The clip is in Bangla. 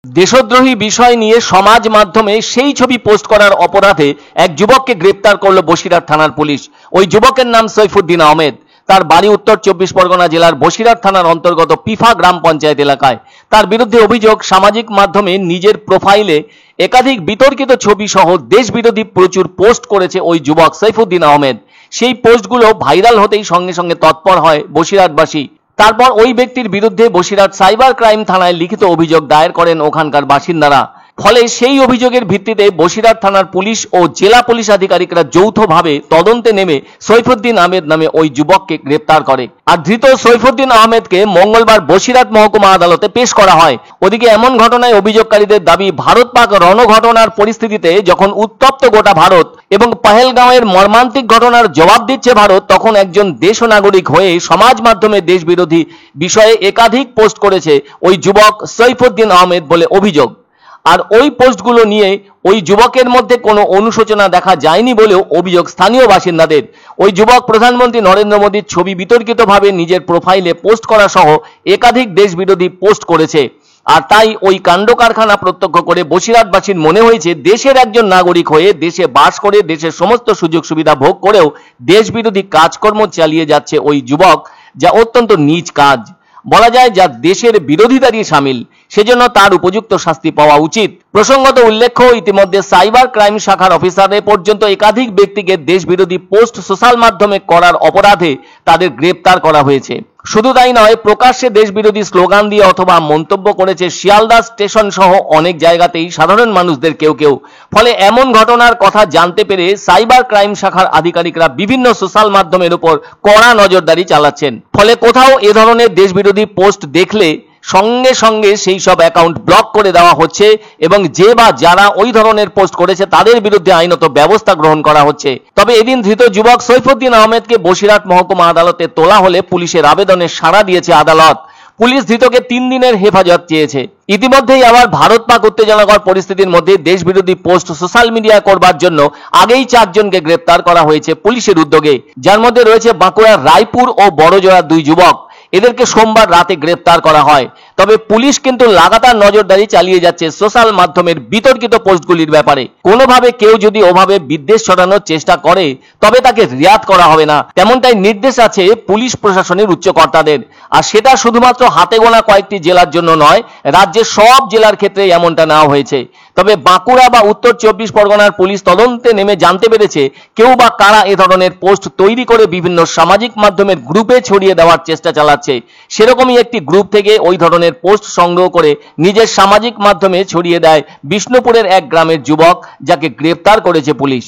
দেশদ্রোহী বিষয় নিয়ে সমাজ মাধ্যমে সেই ছবি পোস্ট করার অপরাধে এক যুবককে গ্রেপ্তার করল বসিরহাট থানার পুলিশ। ওই যুবকের নাম সৈফুদ্দিন আহমেদ। তার বাড়ি উত্তর 24 পরগনা জেলার বসিরহাট থানার অন্তর্গত পিফা গ্রাম পঞ্চায়েত এলাকায়। তার বিরুদ্ধে অভিযোগ, সামাজিক মাধ্যমে নিজের প্রোফাইলে একাধিক বিতর্কিত ছবি সহ দেশবিরোধী প্রচুর পোস্ট করেছে ওই যুবক সৈফুদ্দিন আহমেদ। সেই পোস্টগুলো ভাইরাল হতেই সঙ্গে সঙ্গে তৎপর হয় বসিরহাটবাসী। তারপর ওই ব্যক্তির বিরুদ্ধে বসিরহাট সাইবার ক্রাইম থানায় লিখিত অভিযোগ দায়ের করেন ওখানকার বাসিন্দারা। ফলে সেই অভিযোগের ভিত্তিতে বসিরহাট থানার পুলিশ ও জেলা পুলিশ আধিকারিকরা যৌথভাবে তদন্তে নেমে সৈফুদ্দিন আহমেদ নামে ওই যুবককে গ্রেপ্তার করে। আর ধৃত সৈফুদ্দিন আহমেদকে মঙ্গলবার বসিরহাট মহকুমা আদালতে পেশ করা হয়। ওদিকে এমন ঘটনায় অভিযোগকারীদের দাবি, ভারত পাক রণঘটনার পরিস্থিতিতে যখন উত্তপ্ত গোটা ভারত এবং পহেলগাঁওয়ের মর্মান্তিক ঘটনার জবাব দিচ্ছে ভারত, তখন একজন দেশ নাগরিক হয়ে সমাজ মাধ্যমে দেশবিরোধী বিষয়ে একাধিক পোস্ট করেছে ওই যুবক সৈফুদ্দিন আহমেদ বলে অভিযোগ। আর ওই পোস্টগুলো নিয়ে ওই যুবকের মধ্যে কোনো অনুশোচনা দেখা যায়নি বলেও অভিযোগ স্থানীয় বাসিন্দাদের। ওই যুবক প্রধানমন্ত্রী নরেন্দ্র মোদীর ছবি বিতর্কিতভাবে নিজের প্রোফাইলে পোস্ট করা সহ একাধিক দেশবিরোধী পোস্ট করেছে। আর তাই ওই কাণ্ড কারখানা প্রত্যক্ষ করে বসিরহাটবাসীর মনে হয়েছে দেশের একজন নাগরিক হয়ে দেশে বাস করে দেশের সমস্ত সুযোগ সুবিধা ভোগ করেও দেশবিরোধী কাজকর্ম চালিয়ে যাচ্ছে ওই যুবক, যা অত্যন্ত নীচ কাজ বলা যায়, যা দেশের বিরোধিতারই সামিল। সেজন্য তার উপযুক্ত শাস্তি পাওয়া উচিত। প্রসঙ্গত উল্লেখ্য, ইতিমধ্যে সাইবার ক্রাইম শাখার অফিসারে পর্যন্ত একাধিক ব্যক্তিকে দেশবিরোধী পোস্ট সোশ্যাল মাধ্যমে করার অপরাধে তাদের গ্রেপ্তার করা হয়েছে। শুধু তাই নয়, প্রকাশ্যে দেশবিরোধী স্লোগান দিয়ে অথবা মন্তব্য করেছে শিয়ালদা স্টেশন সহ অনেক জায়গাতেই সাধারণ মানুষদের কেউ কেউ। ফলে এমন ঘটনার কথা জানতে পেরে সাইবার ক্রাইম শাখার আধিকারিকরা বিভিন্ন সোশ্যাল মাধ্যমের উপর কড়া নজরদারি চালাচ্ছেন। ফলে কোথাও এ ধরনের দেশবিরোধী পোস্ট দেখলে সঙ্গে সঙ্গে সেই সব অ্যাকাউন্ট ব্লক করে দেওয়া হচ্ছে এবং যে বা যারা ওই ধরনের পোস্ট করেছে তাদের বিরুদ্ধে আইনত ব্যবস্থা গ্রহণ করা হচ্ছে। তবে এদিন ধৃত যুবক সৈফুদ্দিন আহমেদকে বসিরহাট মহকুমা আদালতে তোলা হলে পুলিশের আবেদনে সাড়া দিয়েছে আদালত। পুলিশ ধৃতকে 3 দিনের হেফাজত চেয়েছে। ইতিমধ্যেই আবার ভারত পাক উত্তেজনাকর পরিস্থিতির মধ্যে দেশবিরোধী পোস্ট সোশ্যাল মিডিয়ায় করবার জন্য আগেই 4 জনকে গ্রেপ্তার করা হয়েছে পুলিশের উদ্যোগে, যার মধ্যে রয়েছে বাঁকুড়ার রায়পুর ও বড়জোড়ার 2 যুবক। এদেরকে সোমবার রাতে গ্রেপ্তার করা হয়। তবে পুলিশ কিন্তু লাগাতার নজরদারি চালিয়ে যাচ্ছে সোশ্যাল মাধ্যমের বিতর্কিত পোস্টগুলির ব্যাপারে। কোনোভাবে কেউ যদি ওভাবে বিদ্বেষ ছড়ানোর চেষ্টা করে তবে তাকে রিয়াত করা হবে না, তেমনটাই নির্দেশ আছে পুলিশ প্রশাসনের উচ্চ কর্তাদের। আর সেটা শুধুমাত্র হাতে গোনা কয়েকটি জেলার জন্য নয়, রাজ্যের সব জেলার ক্ষেত্রে এমনটা নেওয়া হয়েছে। তবে বাঁকুড়া বা উত্তর 24 পরগনার পুলিশ তদন্তে নেমে জানতে পেরেছে কেউ বা কারা এ ধরনের পোস্ট তৈরি করে বিভিন্ন সামাজিক মাধ্যমের গ্রুপে ছড়িয়ে দেওয়ার চেষ্টা চালাচ্ছে। সেরকমই একটি গ্রুপ থেকে ওই ধরনের পোস্ট সংগ্রহ করে নিজের সামাজিক মাধ্যমে ছড়িয়ে দেয় বিষ্ণুপুরের এক গ্রামের যুবক, যাকে গ্রেপ্তার করেছে পুলিশ।